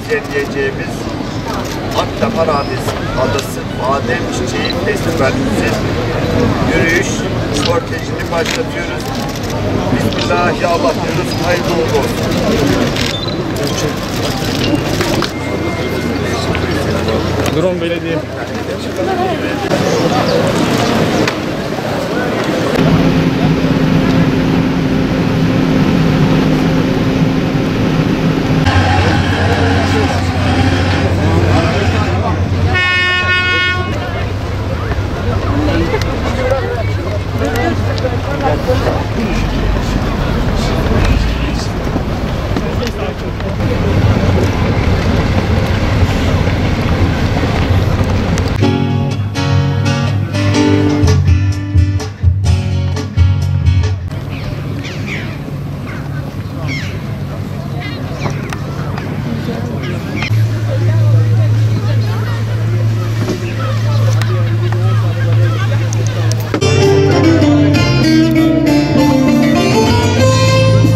düzenleyeceğimiz Akdamar Adası Badem Çiçeği Festivalimizin yürüyüş kortejini başlatıyoruz. Bismillahirrahmanirrahim diyoruz. Hayırlı uğurlu olsun. Drone Belediye.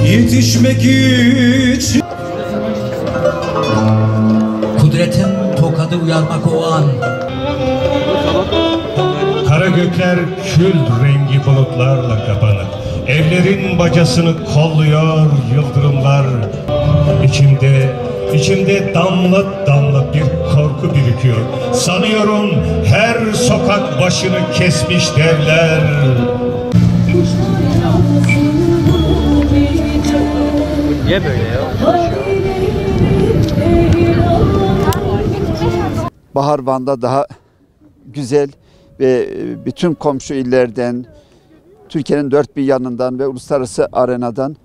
Yetişmek için kudretin tokadı uyarmak o an. Kara gökler kül rengi bulutlarla kapanık. Evlerin bacasını kolluyor yıldırımlar. İçimde damla damla bir korku birikiyor. Sanıyorum her sokak başını kesmiş devler. Niye böyle ya? Bahar Van'da daha güzel ve bütün komşu illerden, Türkiye'nin dört bir yanından ve uluslararası arenadan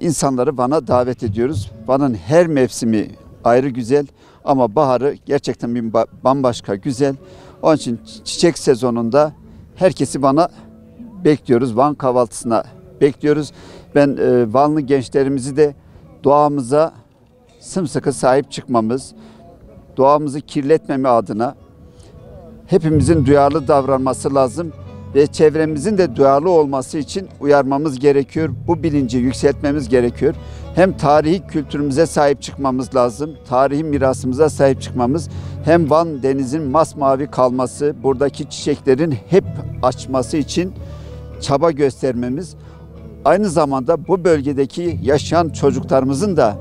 insanları Van'a davet ediyoruz. Van'ın her mevsimi ayrı güzel ama baharı gerçekten bir bambaşka güzel. Onun için çiçek sezonunda herkesi Van'a bekliyoruz. Van kahvaltısına bekliyoruz. Ben Vanlı gençlerimizi de doğamıza sımsıkı sahip çıkmamız, doğamızı kirletmeme adına hepimizin duyarlı davranması lazım ve çevremizin de duyarlı olması için uyarmamız gerekiyor. Bu bilinci yükseltmemiz gerekiyor. Hem tarihi kültürümüze sahip çıkmamız lazım, tarihi mirasımıza sahip çıkmamız, hem Van denizin masmavi kalması, buradaki çiçeklerin hep açması için çaba göstermemiz, aynı zamanda bu bölgedeki yaşayan çocuklarımızın da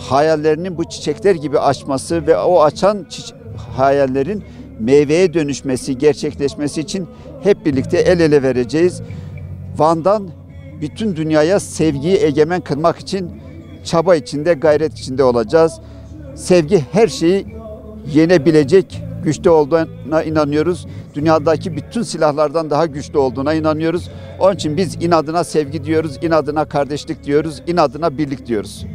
hayallerinin bu çiçekler gibi açması ve o açan hayallerin meyveye dönüşmesi, gerçekleşmesi için hep birlikte el ele vereceğiz. Van'dan bütün dünyaya sevgiyi egemen kılmak için çaba içinde, gayret içinde olacağız. Sevgi her şeyi yenebilecek güçte olduğuna inanıyoruz. Dünyadaki bütün silahlardan daha güçlü olduğuna inanıyoruz. Onun için biz inadına sevgi diyoruz, inadına kardeşlik diyoruz, inadına birlik diyoruz.